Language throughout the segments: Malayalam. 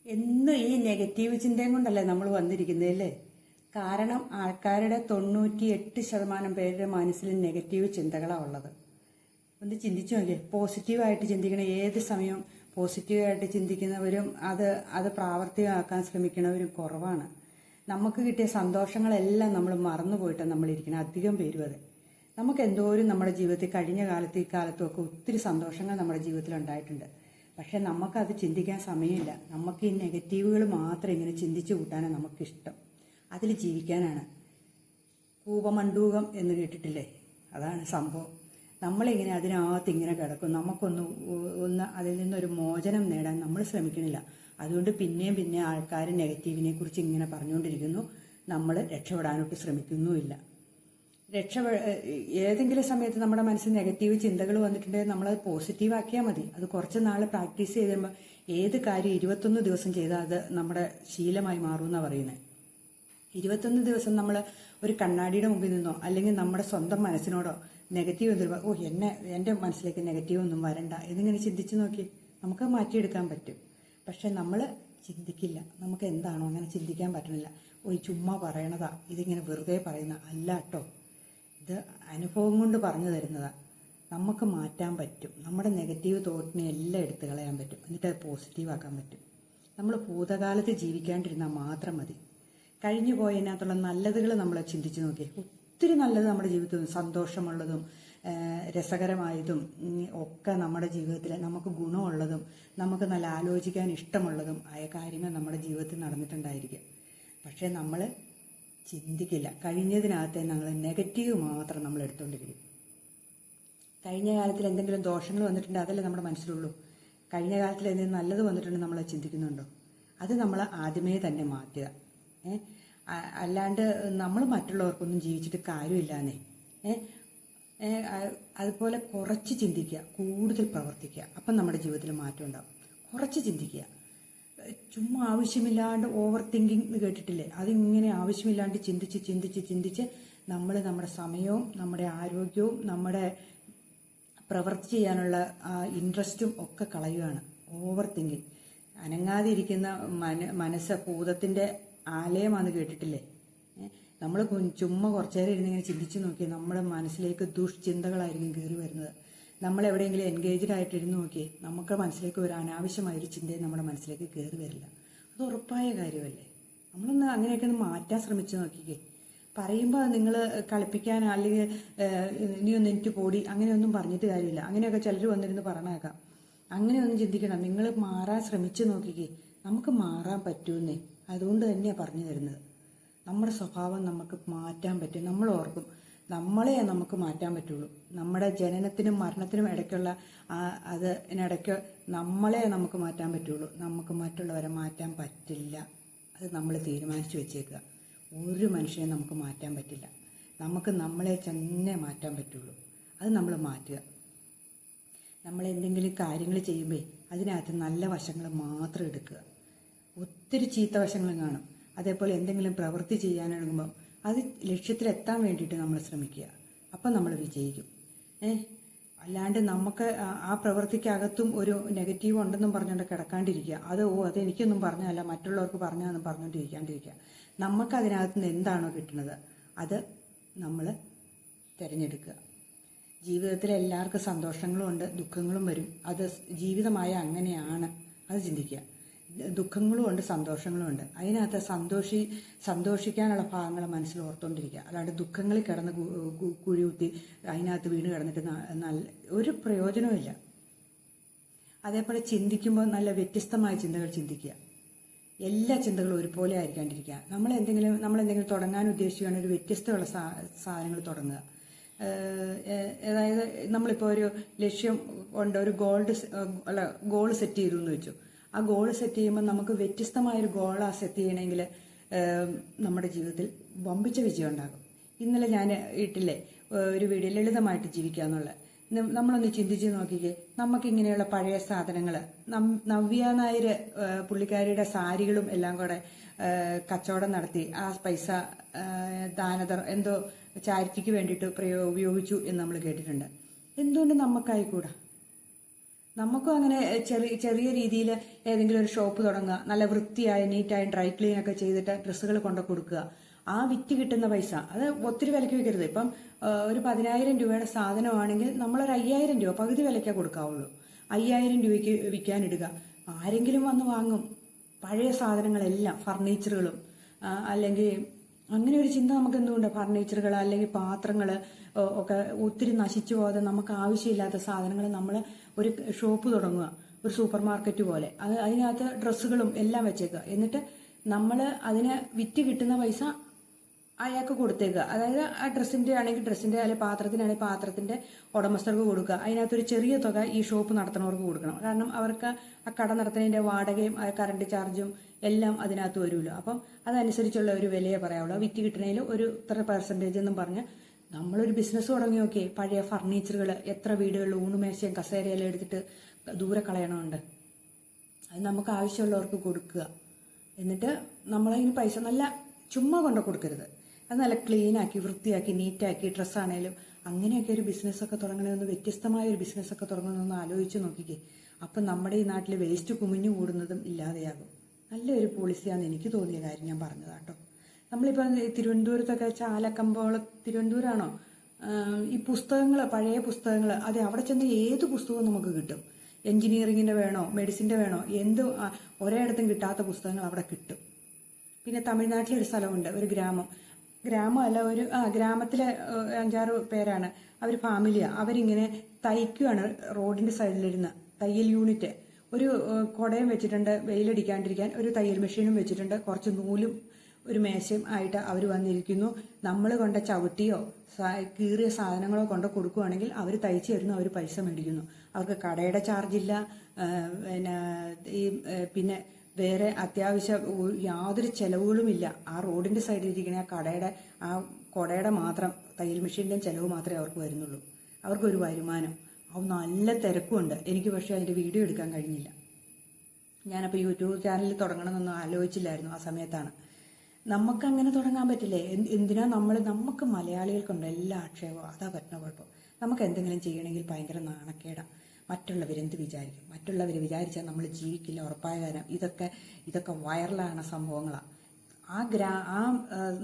എന്നും ഈ നെഗറ്റീവ് ചിന്തയും കൊണ്ടല്ലേ നമ്മൾ വന്നിരിക്കുന്നത് അല്ലേ? കാരണം ആൾക്കാരുടെ 98% പേരുടെ മനസ്സിൽ നെഗറ്റീവ് ചിന്തകളാണ് ഉള്ളത്. ഒന്ന് ചിന്തിച്ചു നോക്കിയേ. പോസിറ്റീവായിട്ട് ചിന്തിക്കണ ഏത് സമയവും പോസിറ്റീവായിട്ട് ചിന്തിക്കുന്നവരും അത് പ്രാവർത്തികമാക്കാൻ ശ്രമിക്കുന്നവരും കുറവാണ്. നമുക്ക് കിട്ടിയ സന്തോഷങ്ങളെല്ലാം നമ്മൾ മറന്നുപോയിട്ടാണ് നമ്മളിരിക്കുന്നത്. അധികം പേരും അതെ. നമുക്ക് എന്തോരം നമ്മുടെ ജീവിതത്തിൽ കഴിഞ്ഞ കാലത്തും ഇക്കാലത്തും ഒക്കെ ഒത്തിരി സന്തോഷങ്ങൾ നമ്മുടെ ജീവിതത്തിൽ ഉണ്ടായിട്ടുണ്ട്. പക്ഷെ നമുക്കത് ചിന്തിക്കാൻ സമയമില്ല. നമുക്ക് ഈ നെഗറ്റീവുകൾ മാത്രം ഇങ്ങനെ ചിന്തിച്ചു കൂട്ടാനാണ് നമുക്കിഷ്ടം. അതിൽ ജീവിക്കാനാണ്. കൂപമണ്ഡൂകം എന്ന് കേട്ടിട്ടില്ലേ? അതാണ് സംഭവം. നമ്മളിങ്ങനെ അതിനകത്ത് ഇങ്ങനെ കിടക്കും. നമുക്കൊന്ന് അതിൽ നിന്നൊരു മോചനം നേടാൻ നമ്മൾ ശ്രമിക്കണില്ല. അതുകൊണ്ട് പിന്നെ ആൾക്കാർ നെഗറ്റീവിനെ കുറിച്ച് ഇങ്ങനെ പറഞ്ഞുകൊണ്ടിരിക്കുന്നു. നമ്മൾ രക്ഷപ്പെടാനൊട്ട് ശ്രമിക്കുന്നുമില്ല. ഏതെങ്കിലും സമയത്ത് നമ്മുടെ മനസ്സിൽ നെഗറ്റീവ് ചിന്തകൾ വന്നിട്ടുണ്ടെങ്കിൽ നമ്മളത് പോസിറ്റീവ് ആക്കിയാൽ മതി. അത് കുറച്ച് നാൾ പ്രാക്ടീസ് ചെയ്ത് കഴിയുമ്പോൾ ഏത് കാര്യം 21 ദിവസം ചെയ്താൽ അത് നമ്മുടെ ശീലമായി മാറുമെന്നാണ് പറയുന്നത്. 21 ദിവസം നമ്മൾ ഒരു കണ്ണാടിയുടെ മുമ്പിൽ നിന്നോ അല്ലെങ്കിൽ നമ്മുടെ സ്വന്തം മനസ്സിനോടോ നെഗറ്റീവ് എന്തെങ്കിലും എൻ്റെ മനസ്സിലേക്ക് നെഗറ്റീവ് ഒന്നും വരണ്ട എന്നിങ്ങനെ ചിന്തിച്ച് നോക്കി നമുക്ക് മാറ്റിയെടുക്കാൻ പറ്റും. പക്ഷെ നമ്മൾ ചിന്തിക്കില്ല. നമുക്ക് എന്താണോ അങ്ങനെ ചിന്തിക്കാൻ പറ്റണില്ല. ചുമ്മാ പറയണതാ, ഇതിങ്ങനെ വെറുതെ പറയുന്ന അല്ല കേട്ടോ. ഇത് അനുഭവം കൊണ്ട് പറഞ്ഞു തരുന്നതാ. നമുക്ക് മാറ്റാൻ പറ്റും. നമ്മുടെ നെഗറ്റീവ് തോട്ടിനെ എല്ലാം എടുത്തു കളയാൻ പറ്റും. എന്നിട്ട് അത് പോസിറ്റീവ് ആക്കാൻ പറ്റും. നമ്മൾ ഭൂതകാലത്ത് ജീവിക്കാണ്ടിരുന്നാൽ മാത്രം മതി. കഴിഞ്ഞു പോയതിനകത്തുള്ള നല്ലതുകൾ നമ്മൾ ചിന്തിച്ച് നോക്കിയേ. ഒത്തിരി നല്ലത് നമ്മുടെ ജീവിതത്തിൽ, സന്തോഷമുള്ളതും രസകരമായതും ഒക്കെ നമ്മുടെ ജീവിതത്തിൽ നമുക്ക് ഗുണമുള്ളതും നമുക്ക് നല്ല ആലോചിക്കാൻ ഇഷ്ടമുള്ളതും ആയ കാര്യങ്ങൾ നമ്മുടെ ജീവിതത്തിൽ നടന്നിട്ടുണ്ടായിരിക്കും. പക്ഷേ നമ്മൾ ചിന്തിക്കില്ല. കഴിഞ്ഞതിനകത്തെ ഞങ്ങൾ നെഗറ്റീവ് മാത്രം നമ്മൾ എടുത്തുകൊണ്ടിരിക്കും. കഴിഞ്ഞ കാലത്തിൽ എന്തെങ്കിലും ദോഷങ്ങൾ വന്നിട്ടുണ്ടെങ്കിൽ അതല്ലേ നമ്മുടെ മനസ്സിലുള്ളൂ. കഴിഞ്ഞ കാലത്തിൽ എന്തെങ്കിലും നല്ലത് വന്നിട്ടുണ്ടെങ്കിൽ നമ്മൾ ചിന്തിക്കുന്നുണ്ടോ? അത് നമ്മൾ ആദ്യമേ തന്നെ മാറ്റുക. അല്ലാണ്ട് നമ്മൾ മറ്റുള്ളവർക്കൊന്നും ജീവിച്ചിട്ട് കാര്യമില്ലാന്നേ. അതുപോലെ കുറച്ച് ചിന്തിക്കുക, കൂടുതൽ പ്രവർത്തിക്കുക. അപ്പം നമ്മുടെ ജീവിതത്തിൽ മാറ്റം ഉണ്ടാവും. കുറച്ച് ചിന്തിക്കുക. ചുമ്മാ ആവശ്യമില്ലാണ്ട് ഓവർ തിങ്കിങ് എന്ന് കേട്ടിട്ടില്ലേ? അതിങ്ങനെ ആവശ്യമില്ലാണ്ട് ചിന്തിച്ച് നമ്മൾ നമ്മുടെ സമയവും നമ്മുടെ ആരോഗ്യവും നമ്മുടെ പ്രവൃത്തി ചെയ്യാനുള്ള ഇൻട്രസ്റ്റും ഒക്കെ കളയുകയാണ്. Over thinking. അനങ്ങാതെ ഇരിക്കുന്ന മനസ്സ് ഭൂതത്തിൻ്റെ ആലയമാണെന്ന് കേട്ടിട്ടില്ലേ? നമ്മൾ ചുമ്മാ കുറച്ചേരം ഇരുന്നിങ്ങനെ ചിന്തിച്ച് നോക്കിയാൽ നമ്മുടെ മനസ്സിലേക്ക് ദുഷ്ചിന്തകളായിരിക്കും കയറി വരുന്നത്. നമ്മൾ എവിടെയെങ്കിലും എൻഗേജ്ഡ് ആയിട്ട് ഇരുന്ന് നോക്കിയേ നമുക്ക് മനസ്സിലേക്ക് ഒരു അനാവശ്യമായൊരു ചിന്തയും നമ്മുടെ മനസ്സിലേക്ക് കയറി വരില്ല. അത് ഉറപ്പായ കാര്യമല്ലേ? നമ്മളൊന്ന് അങ്ങനെയൊക്കെ ഒന്ന് മാറ്റാൻ ശ്രമിച്ച് നോക്കിക്കേ. പറയുമ്പോൾ നിങ്ങൾ കളിപ്പിക്കാൻ അല്ലെങ്കിൽ ഇനിയൊന്നും എനിക്ക് പോടി അങ്ങനെയൊന്നും പറഞ്ഞിട്ട് കാര്യമില്ല. അങ്ങനെയൊക്കെ ചിലർ വന്നിരുന്ന് പറഞ്ഞേക്കാം. അങ്ങനെയൊന്നും ചിന്തിക്കണം. നിങ്ങൾ മാറാൻ ശ്രമിച്ച് നോക്കിക്കേ. നമുക്ക് മാറാൻ പറ്റുമെന്നേ. അതുകൊണ്ട് തന്നെയാണ് പറഞ്ഞു തരുന്നത്. നമ്മുടെ സ്വഭാവം നമുക്ക് മാറ്റാൻ പറ്റും. നമ്മൾ ഓർക്കും നമ്മളെ നമുക്ക് മാറ്റാൻ പറ്റുള്ളൂ. നമ്മുടെ ജനനത്തിനും മരണത്തിനും ഇടയ്ക്കുള്ള അതിനിടയ്ക്ക് നമ്മളെ നമുക്ക് മാറ്റാൻ പറ്റുള്ളൂ. നമുക്ക് മറ്റുള്ളവരെ മാറ്റാൻ പറ്റില്ല. അത് നമ്മൾ തീരുമാനിച്ചു വെച്ചേക്കുക. ഒരു മനുഷ്യനെ നമുക്ക് മാറ്റാൻ പറ്റില്ല. നമുക്ക് നമ്മളെ തന്നെ മാറ്റാൻ പറ്റുള്ളൂ. അത് നമ്മൾ മാറ്റുക. നമ്മൾ എന്തെങ്കിലും കാര്യങ്ങൾ ചെയ്യുമ്പോൾ അതിനകത്ത് നല്ല വശങ്ങൾ മാത്രം എടുക്കുക. ഒത്തിരി ചീത്ത വശങ്ങളും കാണും. അതേപോലെ എന്തെങ്കിലും പ്രവൃത്തി ചെയ്യാനെടുക്കുമ്പോൾ അത് ലക്ഷ്യത്തിലെത്താൻ വേണ്ടിയിട്ട് നമ്മൾ ശ്രമിക്കുക. അപ്പം നമ്മൾ വിജയിക്കും. അല്ലാണ്ട് നമുക്ക് ആ പ്രവൃത്തിക്കകത്തും ഒരു നെഗറ്റീവ് ഉണ്ടെന്നും പറഞ്ഞുകൊണ്ട് കിടക്കാണ്ടിരിക്കുക. അതെനിക്കൊന്നും പറഞ്ഞല്ല, മറ്റുള്ളവർക്ക് പറഞ്ഞാന്നും പറഞ്ഞുകൊണ്ടിരിക്കാണ്ടിരിക്കുക. നമുക്കതിനകത്ത് നിന്ന് എന്താണോ കിട്ടുന്നത് അത് നമ്മൾ തിരഞ്ഞെടുക്കുക. ജീവിതത്തിൽ എല്ലാവർക്കും സന്തോഷങ്ങളും ഉണ്ട്, ദുഃഖങ്ങളും വരും. അത് ജീവിതമായ അങ്ങനെയാണ്. അത് ചിന്തിക്കുക. ദുഃഖങ്ങളും ഉണ്ട്, സന്തോഷങ്ങളും ഉണ്ട്. അതിനകത്ത് സന്തോഷിക്കാനുള്ള ഭാഗങ്ങൾ മനസ്സിൽ ഓർത്തുകൊണ്ടിരിക്കുക. അല്ലാണ്ട് ദുഃഖങ്ങളിൽ കിടന്ന് കുഴികുത്തി അതിനകത്ത് വീണ് കിടന്നിട്ട് നല്ല ഒരു പ്രയോജനവുമില്ല. അതേപോലെ ചിന്തിക്കുമ്പോൾ നല്ല വ്യത്യസ്തമായ ചിന്തകൾ ചിന്തിക്കുക. എല്ലാ ചിന്തകളും ഒരുപോലെ ആയിരിക്കാണ്ടിരിക്കുക. നമ്മളെന്തെങ്കിലും തുടങ്ങാൻ ഉദ്ദേശിക്കുകയാണെങ്കിൽ ഒരു വ്യത്യസ്തമുള്ള സാധനങ്ങൾ തുടങ്ങുക. അതായത് നമ്മളിപ്പോൾ ഒരു ലക്ഷ്യം കൊണ്ട് ഒരു ഗോൾ സെറ്റ് ചെയ്തു എന്ന് വെച്ചു. ആ ഗോൾ സെറ്റ് ചെയ്യുമ്പോൾ നമുക്ക് വ്യത്യസ്തമായൊരു ഗോളാണ് സെറ്റ് ചെയ്യണമെങ്കിൽ നമ്മുടെ ജീവിതത്തിൽ വമ്പിച്ച വിജയം ഉണ്ടാകും. ഇന്നലെ ഞാൻ ഇട്ടില്ലേ ഒരു വീഡിയോ ലളിതമായിട്ട് ജീവിക്കുക എന്നുള്ള. നമ്മളൊന്ന് ചിന്തിച്ച് നോക്കിക്കേ. നമുക്കിങ്ങനെയുള്ള പഴയ സാധനങ്ങൾ നവ്യ നായർ പുള്ളിക്കാരിയുടെ സാരികളും എല്ലാം കൂടെ കച്ചവടം നടത്തി ആ പൈസ എന്തോ ചാരിറ്റിക്ക് വേണ്ടിയിട്ട് ഉപയോഗിച്ചു എന്ന് നമ്മൾ കേട്ടിട്ടുണ്ട്. എന്തുകൊണ്ട് നമുക്കായിക്കൂടാ? നമുക്കും അങ്ങനെ ചെറിയ ചെറിയ രീതിയിൽ ഏതെങ്കിലും ഒരു ഷോപ്പ് തുടങ്ങുക, നല്ല വൃത്തിയായ നീറ്റായ ഡ്രൈ ക്ലീൻ ഒക്കെ ചെയ്തിട്ട് ഡ്രസ്സുകൾ കൊണ്ടു കൊടുക്കുക. ആ വിറ്റ് കിട്ടുന്ന പൈസ അത് ഒത്തിരി വിലയ്ക്ക് വിൽക്കരുത്. ഇപ്പം ഒരു 10,000 രൂപയുടെ സാധനമാണെങ്കിൽ നമ്മളൊരു 5,000 രൂപ പകുതി വിലയ്ക്കേ കൊടുക്കാവുള്ളൂ. 5,000 രൂപയ്ക്ക് വിൽക്കാനിടുക. ആരെങ്കിലും വന്ന് വാങ്ങും. പഴയ സാധനങ്ങളെല്ലാം, ഫർണിച്ചറുകളും അല്ലെങ്കിൽ അങ്ങനെ ഒരു ചിന്ത നമുക്ക് എന്തുകൊണ്ട്, ഫർണിച്ചറുകൾ അല്ലെങ്കിൽ പാത്രങ്ങൾ ഒക്കെ ഒത്തിരി നശിച്ചു പോകാതെ നമുക്ക് ആവശ്യമില്ലാത്ത സാധനങ്ങൾ നമ്മൾ ഒരു ഷോപ്പ് തുടങ്ങുക, ഒരു സൂപ്പർ മാർക്കറ്റ് പോലെ. അതിനകത്ത് ഡ്രസ്സുകളും എല്ലാം വെച്ചേക്കുക. എന്നിട്ട് നമ്മൾ അതിന് വിറ്റ് കിട്ടുന്ന പൈസ അയാൾക്ക് കൊടുത്തേക്കുക. അതായത് ആ ഡ്രസ്സിന്റെ ആണെങ്കിൽ ഡ്രസ്സിന്റെ, അല്ലെങ്കിൽ പാത്രത്തിനാണെങ്കിൽ പാത്രത്തിന്റെ ഉടമസ്ഥർക്ക് കൊടുക്കുക. അതിനകത്തൊരു ചെറിയ തുക ഈ ഷോപ്പ് നടത്തുന്നവർക്ക് കൊടുക്കണം. കാരണം അവർക്ക് ആ കട നടത്തുന്നതിന്റെ വാടകയും കറണ്ട് ചാർജും എല്ലാം അതിനകത്ത് വരുമല്ലോ. അപ്പം അതനുസരിച്ചുള്ള ഒരു വിലയെ പറയാവുള്ളൂ. വിറ്റ് കിട്ടുന്നതിൽ ഒരു ഇത്ര പെർസെൻറ്റേജ് എന്നും പറഞ്ഞ് നമ്മളൊരു ബിസിനസ് തുടങ്ങി നോക്കിയേ. പഴയ ഫർണിച്ചറുകൾ എത്ര വീടുകളിൽ ഊണുമേശയും കസേരയെല്ലാം എടുത്തിട്ട് ദൂരെ കളയണമുണ്ട്. അത് നമുക്ക് ആവശ്യമുള്ളവർക്ക് കൊടുക്കുക. എന്നിട്ട് നമ്മളതിന് പൈസ നല്ല ചുമ്മാ കൊണ്ട് കൊടുക്കരുത്. അത് നല്ല ക്ലീനാക്കി വൃത്തിയാക്കി നീറ്റാക്കി ഡ്രസ്സാണേലും അങ്ങനെയൊക്കെ ഒരു ബിസിനസ്സൊക്കെ തുടങ്ങണമെന്ന്, വ്യത്യസ്തമായ ഒരു ബിസിനസ്സൊക്കെ തുടങ്ങണമെന്ന് ആലോചിച്ച് നോക്കിക്കേ. അപ്പം നമ്മുടെ ഈ നാട്ടിൽ വേസ്റ്റ് കുമിഞ്ഞു കൂടുന്നതും ഇല്ലാതെയാകും. നല്ലൊരു പോളിസിയാണെന്ന് എനിക്ക് തോന്നിയ കാര്യം ഞാൻ പറഞ്ഞതാട്ടോ. നമ്മളിപ്പോൾ തിരുവനന്തപുരത്തൊക്കെ ചാലക്കമ്പോളം, തിരുവനന്തപുരമാണോ, ഈ പുസ്തകങ്ങൾ, പഴയ പുസ്തകങ്ങൾ, അതെ അവിടെ ചെന്ന് ഏത് പുസ്തകവും നമുക്ക് കിട്ടും. എഞ്ചിനീയറിങ്ങിൻ്റെ വേണോ, മെഡിസിൻ്റെ വേണോ, എന്ത് ഒരേയിടത്തും കിട്ടാത്ത പുസ്തകങ്ങൾ അവിടെ കിട്ടും. പിന്നെ തമിഴ്നാട്ടിലൊരു സ്ഥലമുണ്ട്, ഒരു ഗ്രാമമല്ല, ഒരു ഗ്രാമത്തിലെ 5-6 പേരാണ്. അവർ ഫാമിലിയാണ്. അവരിങ്ങനെ തയ്ക്കുകയാണ് റോഡിന്റെ സൈഡിലിരുന്ന്. തയ്യൽ യൂണിറ്റ്, ഒരു കുടയും വെച്ചിട്ടുണ്ട് വെയിലടിക്കാണ്ടിരിക്കാൻ, ഒരു തയ്യൽ മെഷീനും വെച്ചിട്ടുണ്ട്, കുറച്ച് നൂലും ഒരു മേശയും ആയിട്ട് അവർ വന്നിരിക്കുന്നു. നമ്മൾ കൊണ്ട ചവിട്ടിയോ കീറിയ സാധനങ്ങളോ കൊണ്ട് കൊടുക്കുകയാണെങ്കിൽ അവർ തയ്ച്ചു തരുന്നു, അവർ പൈസ മേടിക്കുന്നു. അവർക്ക് കടയുടെ ചാർജില്ല. പിന്നെ വേറെ അത്യാവശ്യം യാതൊരു ചെലവുകളുമില്ല. ആ റോഡിന്റെ സൈഡിൽ ഇരിക്കുന്ന ആ കടയുടെ ആ കുടയുടെ മാത്രം, തയ്യൽ മെഷീൻ്റെയും ചെലവ് മാത്രമേ അവർക്ക് വരുന്നുള്ളൂ. അവർക്കൊരു വരുമാനം. അത് നല്ല തിരക്കുമുണ്ട്. എനിക്ക് പക്ഷേ അതിൻ്റെ വീഡിയോ എടുക്കാൻ കഴിഞ്ഞില്ല. ഞാനപ്പോൾ യൂട്യൂബ് ചാനൽ തുടങ്ങണമെന്നൊന്നും ആലോചിച്ചില്ലായിരുന്നു. ആ സമയത്താണ്. നമുക്കങ്ങനെ തുടങ്ങാൻ പറ്റില്ലേ? എന്തിനാ നമുക്ക് മലയാളികൾക്കുണ്ട് എല്ലാ ആക്ഷേപവും. അതാ പറ്റുന്ന കുഴപ്പം. നമുക്ക് എന്തെങ്കിലും ചെയ്യണമെങ്കിൽ ഭയങ്കര നാണക്കേടാണ്. മറ്റുള്ളവരെന്ത് വിചാരിക്കും? മറ്റുള്ളവർ വിചാരിച്ചാൽ നമ്മൾ ജീവിക്കില്ല, ഉറപ്പായ കാര്യം. ഇതൊക്കെ വൈറലാണ് സംഭവങ്ങളാണ്. ആ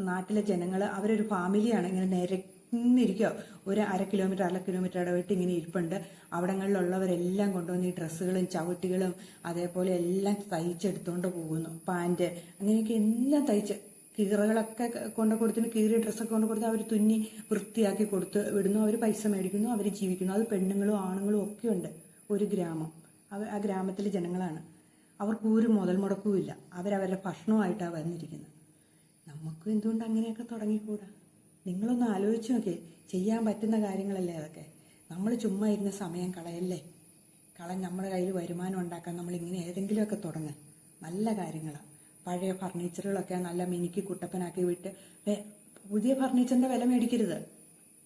നാട്ടിലെ ജനങ്ങൾ അവരൊരു ഫാമിലിയാണ്. ഇങ്ങനെ നിരന്നിരിക്കുക. ഒരു 1/2 കിലോമീറ്റർ ഇടവിട്ട് ഇങ്ങനെ ഇരിപ്പുണ്ട്. അവിടങ്ങളിലുള്ളവരെല്ലാം കൊണ്ടുവന്ന് ഈ ഡ്രസ്സുകളും ചവിട്ടികളും അതേപോലെ എല്ലാം തയ്ച്ചെടുത്തുകൊണ്ട് പോകുന്നു. പാൻറ് അങ്ങനെയൊക്കെ എല്ലാം തയ്ച്ച്, കീറകളൊക്കെ കൊണ്ട് കൊടുത്തിട്ട്, കീറിയ ഡ്രസ്സൊക്കെ കൊണ്ട് കൊടുത്ത് അവർ തുന്നി വൃത്തിയാക്കി കൊടുത്ത് വിടുന്നു. അവർ പൈസ മേടിക്കുന്നു, അവർ ജീവിക്കുന്നു. അത് പെണ്ണുങ്ങളും ആണുങ്ങളും ഒക്കെ ഉണ്ട്. ഒരു ഗ്രാമം, ആ ഗ്രാമത്തിലെ ജനങ്ങളാണ്. അവർക്ക് ഒരു മുതൽ മുടക്കുമില്ല. അവരവരുടെ ഭക്ഷണമായിട്ടാണ് വന്നിരിക്കുന്നത്. നമുക്കും എന്തുകൊണ്ട് അങ്ങനെയൊക്കെ തുടങ്ങിക്കൂടാ? നിങ്ങളൊന്ന് ആലോചിച്ച് നോക്കിയേ. ചെയ്യാൻ പറ്റുന്ന കാര്യങ്ങളല്ലേ അതൊക്കെ. നമ്മൾ ചുമ്മാ ഇരുന്ന സമയം കളയല്ലേ. നമ്മുടെ കയ്യിൽ വരുമാനം ഉണ്ടാക്കാൻ നമ്മളിങ്ങനെ ഏതെങ്കിലുമൊക്കെ തുടങ്ങുക. നല്ല കാര്യങ്ങളാണ്. പഴയ ഫർണിച്ചറുകളൊക്കെ നല്ല മിനുക്കി കുട്ടപ്പനാക്കി വിട്ട് പുതിയ ഫർണിച്ചറിന്റെ വില മേടിക്കരുത്.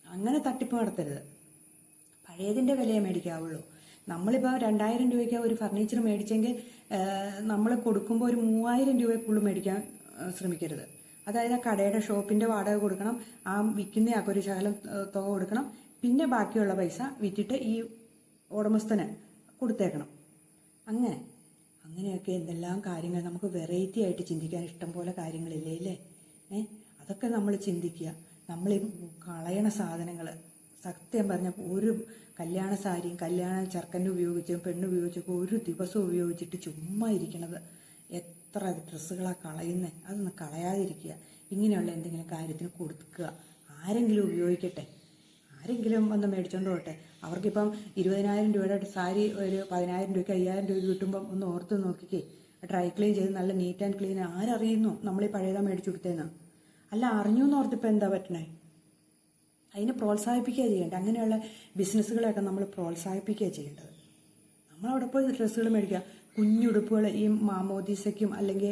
അങ്ങനെ തട്ടിപ്പ് നടത്തരുത്. പഴയതിന്റെ വിലയെ മേടിക്കാവുള്ളൂ. നമ്മളിപ്പോൾ 2,000 രൂപയ്ക്ക് ഒരു ഫർണിച്ചർ മേടിച്ചെങ്കിൽ നമ്മൾ കൊടുക്കുമ്പോൾ ഒരു 3,000 രൂപയ്ക്കുള്ളിൽ മേടിക്കാൻ ശ്രമിക്കരുത്. അതായത് ആ കടയുടെ ഷോപ്പിന്റെ വാടക കൊടുക്കണം, ആ വിൽക്കുന്നയാൾക്ക് ഒരു ശകലം തുക കൊടുക്കണം, പിന്നെ ബാക്കിയുള്ള പൈസ വിറ്റിട്ട് ഈ ഉടമസ്ഥന് കൊടുത്തേക്കണം. അങ്ങനെയൊക്കെ എന്തെല്ലാം കാര്യങ്ങൾ നമുക്ക് വെറൈറ്റി ആയിട്ട് ചിന്തിക്കാൻ ഇഷ്ടം പോലെ കാര്യങ്ങളില്ലേ അല്ലേ? അതൊക്കെ നമ്മൾ ചിന്തിക്കുക. നമ്മൾ ഈ കളയണ സാധനങ്ങൾ, സത്യം പറഞ്ഞ ഒരു കല്യാണ സാരിയും കല്യാണ ചെറുക്കൻ്റെ ഉപയോഗിച്ചും പെണ്ണുപയോഗിച്ചൊക്കെ ഒരു ദിവസം ഉപയോഗിച്ചിട്ട് ചുമ്മാ ഇരിക്കണത് എത്ര ഡ്രസ്സുകളാണ് കളയുന്നത്. അതൊന്ന് കളയാതിരിക്കുക. ഇങ്ങനെയുള്ള എന്തെങ്കിലും കാര്യത്തിന് കൊടുക്കുക. ആരെങ്കിലും ഉപയോഗിക്കട്ടെ, ആരെങ്കിലും ഒന്ന് മേടിച്ചോണ്ട് പോട്ടെ. അവർക്കിപ്പം 20,000 രൂപയുടെ സാരി ഒരു 10,000 രൂപയ്ക്ക് 5,000 രൂപ കിട്ടുമ്പം ഒന്ന് ഓർത്ത് നോക്കിക്കേ. ഡ്രൈ ക്ലീൻ ചെയ്ത് നല്ല നീറ്റ് ആൻഡ് ക്ലീൻ. ആരറിയുന്നു നമ്മൾ ഈ പഴയതാ മേടിച്ചു കൊടുത്തേന്ന്? അല്ല, അറിഞ്ഞു എന്ന് ഓർത്തിപ്പോൾ എന്താ പറ്റണേ? അതിനെ പ്രോത്സാഹിപ്പിക്കുക ചെയ്യേണ്ടത്. അങ്ങനെയുള്ള ബിസിനസ്സുകളെയൊക്കെ നമ്മൾ പ്രോത്സാഹിപ്പിക്കുക ചെയ്യേണ്ടത്. നമ്മളവിടെ പോയി ഡ്രസ്സുകൾ മേടിക്കുക. കുഞ്ഞുടുപ്പുകൾ, ഈ മാമോദീസയ്ക്കും അല്ലെങ്കിൽ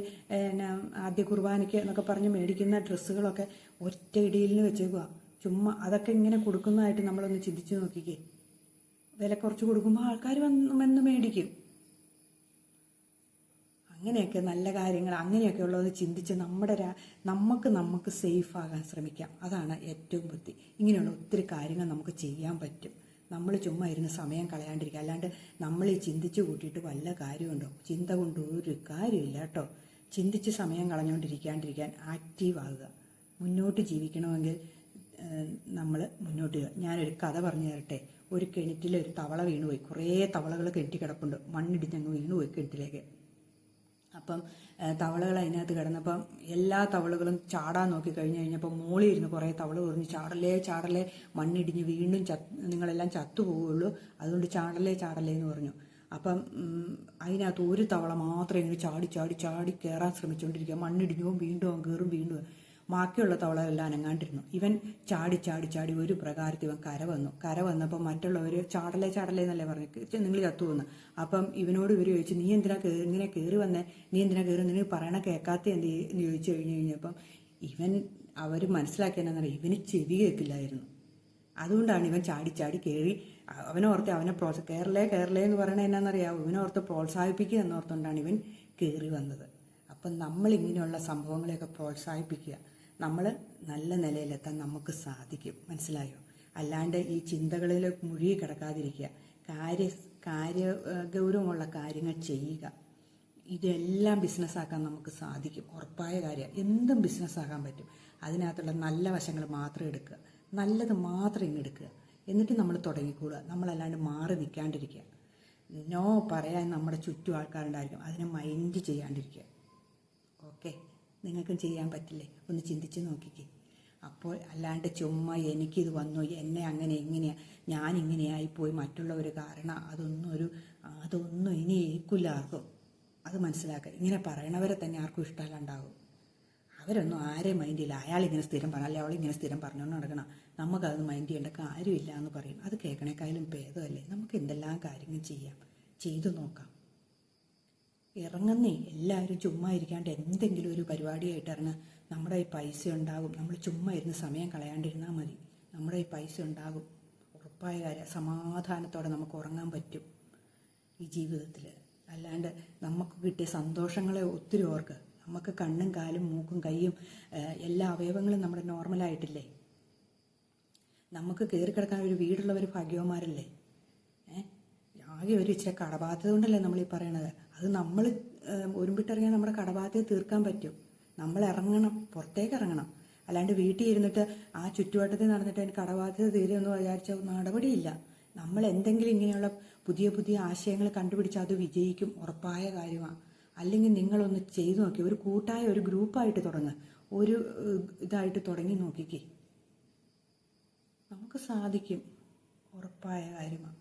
ആദ്യ കുർബാനയ്ക്ക് എന്നൊക്കെ പറഞ്ഞ് മേടിക്കുന്ന ഡ്രസ്സുകളൊക്കെ ഒറ്റ ഇടിയിലിന് വെച്ചേക്കുക. ചുമ്മാ അതൊക്കെ ഇങ്ങനെ കൊടുക്കുന്നതായിട്ട് നമ്മളൊന്ന് ചിന്തിച്ചു നോക്കിക്കേ. വില കുറച്ച് കൊടുക്കുമ്പോൾ ആൾക്കാർ വന്ന് മേടിക്കും. അങ്ങനെയൊക്കെ നല്ല കാര്യങ്ങൾ അങ്ങനെയൊക്കെ ഉള്ളത് ചിന്തിച്ച് നമുക്ക് സേഫ് ആകാൻ ശ്രമിക്കാം. അതാണ് ഏറ്റവും ബുദ്ധി. ഇങ്ങനെയുള്ള ഒത്തിരി കാര്യങ്ങൾ നമുക്ക് ചെയ്യാൻ പറ്റും. നമ്മൾ ചുമ്മാ ഇരുന്ന് സമയം കളയാണ്ടിരിക്കുക. അല്ലാണ്ട് നമ്മൾ ഈ ചിന്തിച്ച് കൂട്ടിയിട്ട് വല്ല കാര്യമുണ്ടോ? ചിന്ത കൊണ്ട് ഒരു കാര്യമില്ല കേട്ടോ. ചിന്തിച്ച് സമയം കളഞ്ഞുകൊണ്ടിരിക്കാണ്ടിരിക്കാൻ ആക്റ്റീവ് ആകുക. മുന്നോട്ട് ജീവിക്കണമെങ്കിൽ നമ്മൾ മുന്നോട്ട് ചെയ്യുക. ഞാനൊരു കഥ പറഞ്ഞു തരട്ടെ. ഒരു കിണറ്റിൽ ഒരു തവള വീണുപോയി. കുറേ തവളകൾ കെട്ടി കിടപ്പുണ്ട്. മണ്ണിടിഞ്ഞങ്ങ് വീണുപോയി കിണറ്റിലേക്ക്. അപ്പം തവളകൾ അതിനകത്ത് കിടന്നപ്പം എല്ലാ തവളകളും ചാടാൻ നോക്കി കഴിഞ്ഞപ്പോൾ മോളിൽ ഇരുന്ന് കുറേ തവള പറഞ്ഞു, ചാടലേ ചാടലേ, മണ്ണിടിഞ്ഞ് വീണ്ടും നിങ്ങളെല്ലാം ചത്തുപോകുള്ളൂ, അതുകൊണ്ട് ചാടലേ ചാടലേ എന്ന് പറഞ്ഞു. അപ്പം അതിനകത്ത് ഒരു തവള മാത്രം ഇങ്ങനെ ചാടി ചാടി ചാടി കയറാൻ ശ്രമിച്ചുകൊണ്ടിരിക്കുക. മണ്ണിടിഞ്ഞു വീണ്ടും കയറും വീണ്ടും. ബാക്കിയുള്ള തവളകളെല്ലാം അനങ്ങാണ്ടിരുന്നു. ഇവൻ ചാടി ചാടി ചാടി ഒരു പ്രകാരത്തിൽ ഇവൻ കര വന്നപ്പോൾ മറ്റുള്ളവർ ചാടലേ ചാടലേ എന്നല്ലേ പറഞ്ഞു, നിങ്ങൾ ചത്തുവന്ന്. അപ്പം ഇവനോട് ഇവർ ചോദിച്ചു, നീ എന്തിനാ ഇങ്ങനെ കയറി വന്നേ, നീ എന്തിനാ കയറി, നീ പറയണ കേൾക്കാത്ത എന്ത് എന്ന് ചോദിച്ചു കഴിഞ്ഞപ്പം അവർ മനസ്സിലാക്കിയെന്നറിയാം, ഇവന് ചെവി കേൾക്കില്ലായിരുന്നു. അതുകൊണ്ടാണ് ഇവൻ ചാടി ചാടി കയറി. അവനോർത്ത് അവനെ കേരളേ കേരളേ എന്ന് പറയണത് എന്നാണെന്നറിയാവും, ഇവനോർത്ത് പ്രോത്സാഹിപ്പിക്കുക എന്നോർത്തുകൊണ്ടാണ് ഇവൻ കയറി വന്നത്. അപ്പം നമ്മളിങ്ങനെയുള്ള സംഭവങ്ങളെയൊക്കെ പ്രോത്സാഹിപ്പിക്കുക. നമ്മൾ നല്ല നിലയിലെത്താൻ നമുക്ക് സാധിക്കും. മനസ്സിലായോ? അല്ലാണ്ട് ഈ ചിന്തകളിൽ മുഴുകി കിടക്കാതിരിക്കുക. ഗൗരവമുള്ള കാര്യങ്ങൾ ചെയ്യുക. ഇതെല്ലാം ബിസിനസ്സാക്കാൻ നമുക്ക് സാധിക്കും. ഉറപ്പായ കാര്യം. എന്തും ബിസിനസ്സാക്കാൻ പറ്റും. അതിനകത്തുള്ള നല്ല വശങ്ങൾ മാത്രം എടുക്കുക, നല്ലത് മാത്രം ഇങ്ങെടുക്കുക. എന്നിട്ട് നമ്മൾ തുടങ്ങിക്കൂടുക. നമ്മളല്ലാണ്ട് മാറി നിൽക്കാണ്ടിരിക്കുക. നോ പറയാൻ നമ്മുടെ ചുറ്റും ആൾക്കാരുണ്ടായിരിക്കും, അതിനെ മൈൻഡ് ചെയ്യാണ്ടിരിക്കുക. ഓക്കെ, നിങ്ങൾക്കും ചെയ്യാൻ പറ്റില്ലേ? ഒന്ന് ചിന്തിച്ച് നോക്കിക്കേ. അപ്പോൾ അല്ലാണ്ട് ചുമ്മാ എനിക്കിത് വന്നു, എന്നെ അങ്ങനെ ഇങ്ങനെയാണ്, ഞാനിങ്ങനെയായിപ്പോയി, മറ്റുള്ളവർ കാരണം, അതൊന്നും ഇനി ഏൽക്കില്ല ആർക്കും. അത് മനസ്സിലാക്കുക. ഇങ്ങനെ പറയണവരെ തന്നെ ആർക്കും ഇഷ്ടമല്ലാണ്ടാകും. അവരൊന്നും ആരെയും മൈൻഡ് ചെയ്യില്ല. അയാളിങ്ങനെ സ്ഥിരം പറഞ്ഞ, അല്ലെ അവളിങ്ങനെ സ്ഥിരം പറഞ്ഞുകൊണ്ട് നടക്കണം, നമുക്കതൊന്നും മൈൻഡ് ചെയ്യേണ്ട കാര്യമില്ല എന്ന് പറയും. അത് കേൾക്കണേക്കാളും ഭേദമല്ലേ? നമുക്ക് എന്തെല്ലാം കാര്യങ്ങൾ ചെയ്യാം, ചെയ്തു നോക്കാം. ഇറങ്ങുന്നേ, എല്ലാവരും ചുമ്മാ ഇരിക്കാണ്ട് എന്തെങ്കിലും ഒരു പരിപാടിയായിട്ട് ഇറങ്ങുക. നമ്മുടെ ഈ പൈസ ഉണ്ടാകും. നമ്മൾ ചുമ്മാ ഇരുന്ന് സമയം കളയാണ്ടിരുന്നാൽ മതി. നമ്മുടെ ഈ പൈസ ഉണ്ടാകും. ഉറപ്പായ കാര്യം. സമാധാനത്തോടെ നമുക്ക് ഉറങ്ങാൻ പറ്റും ഈ ജീവിതത്തിൽ. അല്ലാണ്ട് നമുക്ക് കിട്ടിയ സന്തോഷങ്ങളെ ഒത്തിരി ഓർക്കുക. നമുക്ക് കണ്ണും കാലും മൂക്കും കൈയും എല്ലാ അവയവങ്ങളും നമ്മുടെ നോർമലായിട്ടില്ലേ? നമുക്ക് കയറി കിടക്കാൻ ഒരു വീടുള്ളവർ ഭാഗ്യവന്മാരല്ലേ? ആകെ ഒരു ഇച്ചിരി കടബാധ്യത കൊണ്ടല്ലേ നമ്മളീ പറയണത്. അത് നമ്മൾ ഒരുമ്പിട്ടിറങ്ങിയാൽ നമ്മുടെ കടബാധ്യത തീർക്കാൻ പറ്റും. നമ്മൾ ഇറങ്ങണം, പുറത്തേക്ക് ഇറങ്ങണം. അല്ലാണ്ട് വീട്ടിൽ ഇരുന്നിട്ട് ആ ചുറ്റുവട്ടത്തിൽ നടന്നിട്ട് അതിന് കടബാധ്യത തീരുമെന്ന് വിചാരിച്ച നടപടിയില്ല. നമ്മൾ എന്തെങ്കിലും ഇങ്ങനെയുള്ള പുതിയ പുതിയ ആശയങ്ങൾ കണ്ടുപിടിച്ചാൽ അത് വിജയിക്കും. ഉറപ്പായ കാര്യമാണ്. അല്ലെങ്കിൽ നിങ്ങളൊന്ന് ചെയ്തു നോക്കി, ഒരു കൂട്ടായ ഒരു ഗ്രൂപ്പായിട്ട് തുടങ്ങുക, ഒരു ഇതായിട്ട് തുടങ്ങി നോക്കിക്കേ, നമുക്ക് സാധിക്കും. ഉറപ്പായ കാര്യമാണ്.